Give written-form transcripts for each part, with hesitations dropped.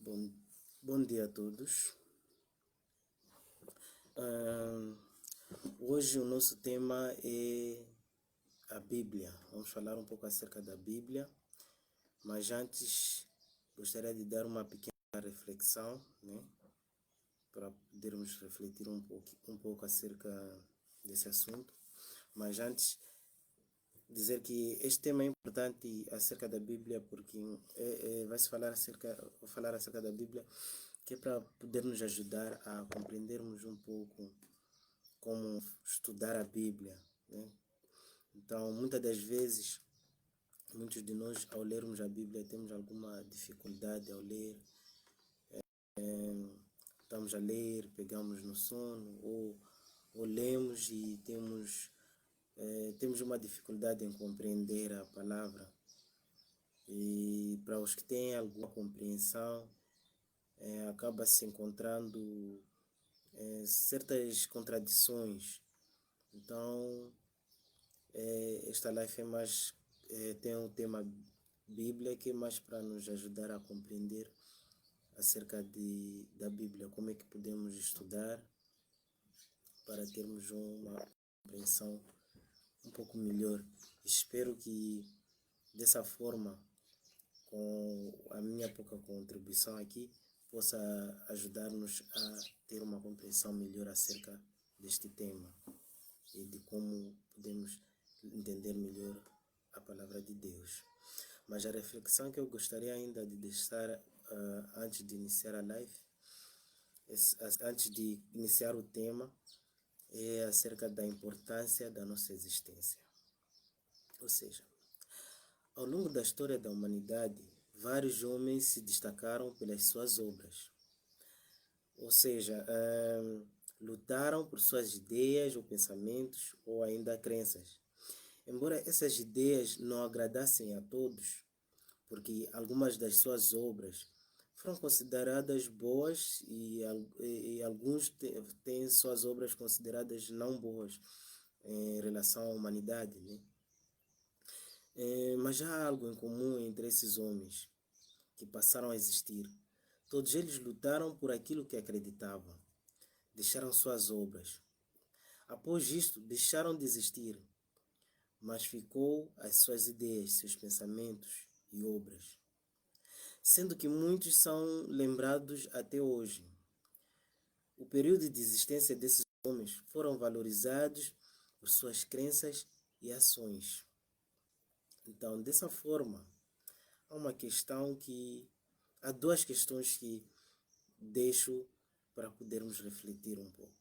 Bom, bom dia a todos. Ahn, Hoje o nosso tema é a Bíblia. Vamos falar um pouco acerca da Bíblia, mas antes gostaria de dar uma pequena reflexão, né, para podermos refletir um pouco acerca desse assunto. Mas antes, dizer que este tema é importante acerca da Bíblia, porque vou falar acerca da Bíblia, que é para poder nos ajudar a compreendermos um pouco como estudar a Bíblia, né? Então, muitas das vezes, muitos de nós, ao lermos a Bíblia, temos alguma dificuldade ao ler. Estamos a ler, pegamos no sono, ou lemos e temos uma dificuldade em compreender a palavra. E para os que têm alguma compreensão, acaba se encontrando certas contradições. Então, esta live tem um tema Bíblia, que é mais para nos ajudar a compreender acerca da Bíblia, como é que podemos estudar para termos uma compreensão um pouco melhor. Espero que dessa forma, com a minha pouca contribuição aqui, possa ajudar-nos a ter uma compreensão melhor acerca deste tema e de como podemos entender melhor a palavra de Deus. Mas a reflexão que eu gostaria ainda de deixar antes de iniciar a live, antes de iniciar o tema, é acerca da importância da nossa existência. Ou seja, ao longo da história da humanidade, vários homens se destacaram pelas suas obras. Ou seja, lutaram por suas ideias ou pensamentos ou ainda crenças. Embora essas ideias não agradassem a todos, porque algumas das suas obras foram consideradas boas e alguns têm suas obras consideradas não boas em relação à humanidade, né? Mas há algo em comum entre esses homens que passaram a existir. Todos eles lutaram por aquilo que acreditavam, deixaram suas obras. Após isto, deixaram de existir, mas ficou as suas ideias, seus pensamentos e obras, sendo que muitos são lembrados até hoje. O período de existência desses homens foram valorizados por suas crenças e ações. Então, dessa forma, há duas questões que deixo para podermos refletir um pouco.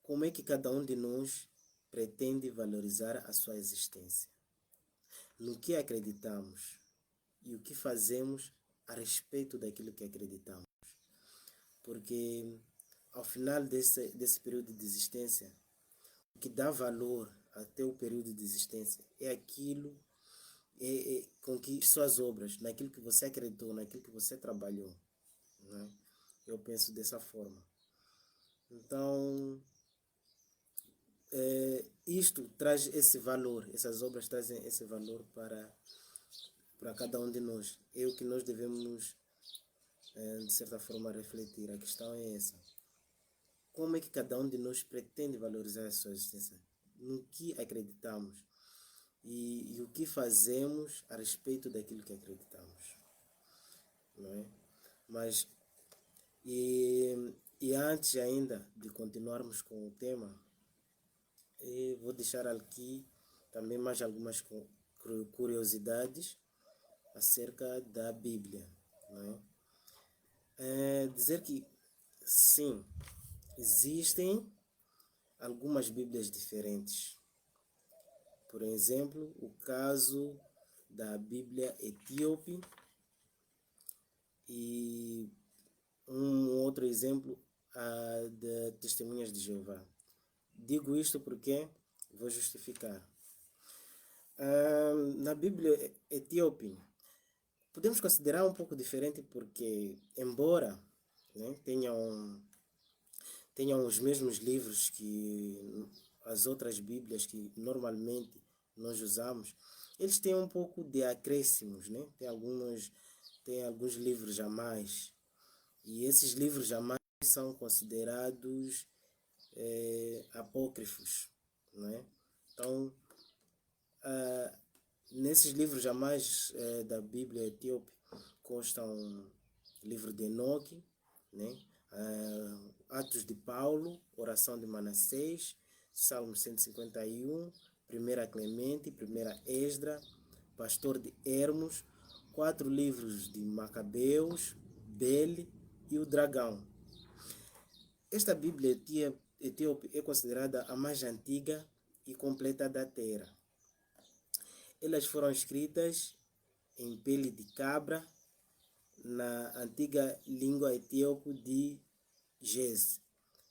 Como é que cada um de nós pretende valorizar a sua existência? No que acreditamos e o que fazemos a respeito daquilo que acreditamos? Porque ao final desse período de existência, o que dá valor até o período de existência é aquilo com que suas obras, naquilo que você acreditou, naquilo que você trabalhou, né? Eu penso dessa forma. Então, isto traz esse valor, essas obras trazem esse valor para cada um de nós. É o que nós devemos, de certa forma, refletir. A questão é essa. Como é que cada um de nós pretende valorizar a sua existência? No que acreditamos? E o que fazemos a respeito daquilo que acreditamos? Não é? Mas, e antes ainda de continuarmos com o tema, vou deixar aqui também mais algumas curiosidades acerca da Bíblia, não é? Dizer que sim, existem algumas Bíblias diferentes. Por exemplo, o caso da Bíblia etíope e um outro exemplo, a de Testemunhas de Jeová. Digo isto porque vou justificar. Na Bíblia etíope, podemos considerar um pouco diferente porque, embora, né, tenham os mesmos livros que as outras Bíblias que normalmente nós usamos, eles têm um pouco de acréscimos, né? Tem algumas tem alguns livros a mais. E esses livros a mais são considerados apócrifos, não é? Então, nesses livros a mais da Bíblia etíope constam o livro de Enoque, né? Atos de Paulo, Oração de Manassés, Salmo 151, 1 Clemente, 1 Esdra, Pastor de Hermos, 4 livros de Macabeus, Bele e o Dragão. Esta Bíblia etíope é considerada a mais antiga e completa da Terra. Elas foram escritas em pele de cabra, na antiga língua etíope de Gez.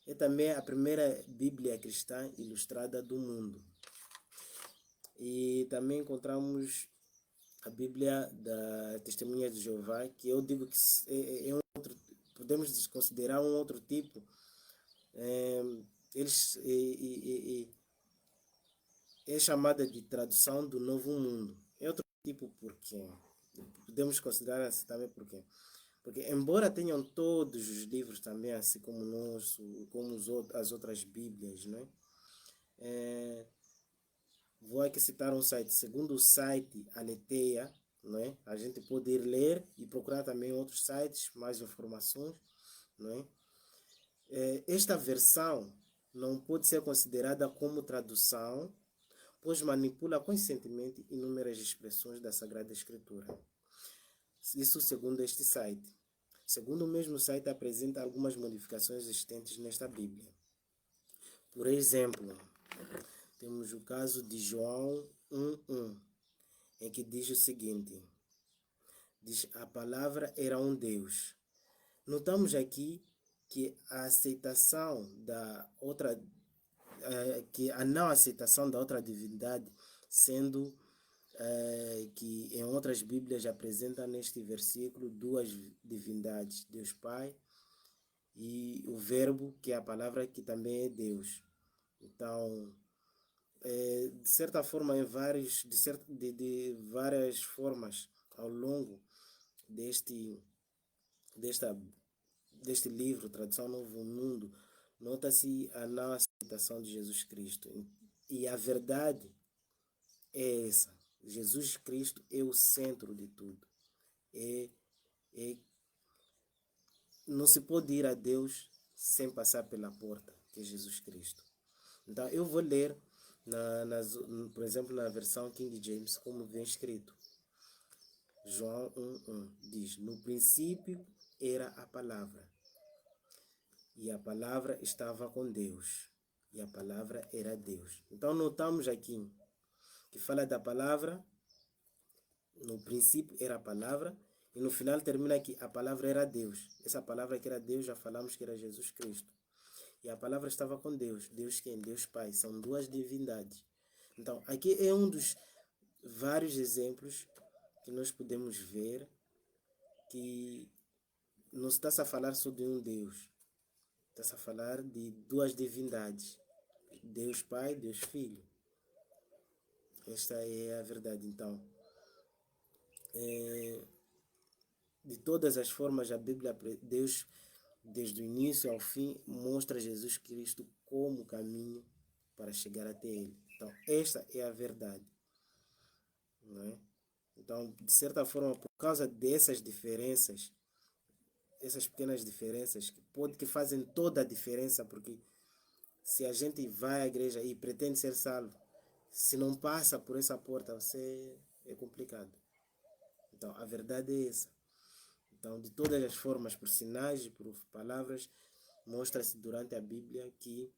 É também a primeira Bíblia cristã ilustrada do mundo. E também encontramos a Bíblia da Testemunha de Jeová, que eu digo que é um outro, podemos considerar um outro tipo. É chamada de tradução do Novo Mundo. É outro tipo porque podemos considerar assim também porque embora tenham todos os livros também, assim como como as outras Bíblias, né? Vou aqui citar um site. Segundo o site Aletheia, né? A gente pode ir ler e procurar também outros sites, mais informações, né? Esta versão não pode ser considerada como tradução, pois manipula conscientemente inúmeras expressões da Sagrada Escritura. Isso segundo este site. Segundo o mesmo site, apresenta algumas modificações existentes nesta Bíblia. Por exemplo, temos o caso de João 1:1, em que diz o seguinte: diz, a palavra era um Deus. Notamos aqui que a aceitação da outra, que a não aceitação da outra divindade, sendo que em outras Bíblias apresenta neste versículo duas divindades, Deus Pai e o Verbo, que é a palavra que também é Deus. Então, de certa forma, de várias formas ao longo deste livro, Tradução Novo Mundo, nota-se a não aceitação de Jesus Cristo. E a verdade é essa. Jesus Cristo é o centro de tudo. Não se pode ir a Deus sem passar pela porta, que é Jesus Cristo. Então, eu vou ler, por exemplo, na versão King James, como vem escrito. João 1:1 diz, no princípio era a palavra, e a palavra estava com Deus, e a palavra era Deus. Então, notamos aqui que fala da palavra, no princípio era a palavra, e no final termina que a palavra era Deus. Essa palavra que era Deus, já falamos que era Jesus Cristo. E a palavra estava com Deus. Deus quem? Deus Pai. São duas divindades. Então, aqui é um dos vários exemplos que nós podemos ver que não se está a falar só de um Deus. Está a falar de duas divindades. Deus Pai, Deus Filho. Esta é a verdade. Então, de todas as formas, a Bíblia, Deus, desde o início ao fim, mostra Jesus Cristo como caminho para chegar até Ele. Então, esta é a verdade. Não é? Então, de certa forma, por causa dessas diferenças, essas pequenas diferenças que fazem toda a diferença, porque se a gente vai à igreja e pretende ser salvo, se não passa por essa porta, é complicado. Então, a verdade é essa. Então, de todas as formas, por sinais e por palavras, mostra-se durante a Bíblia que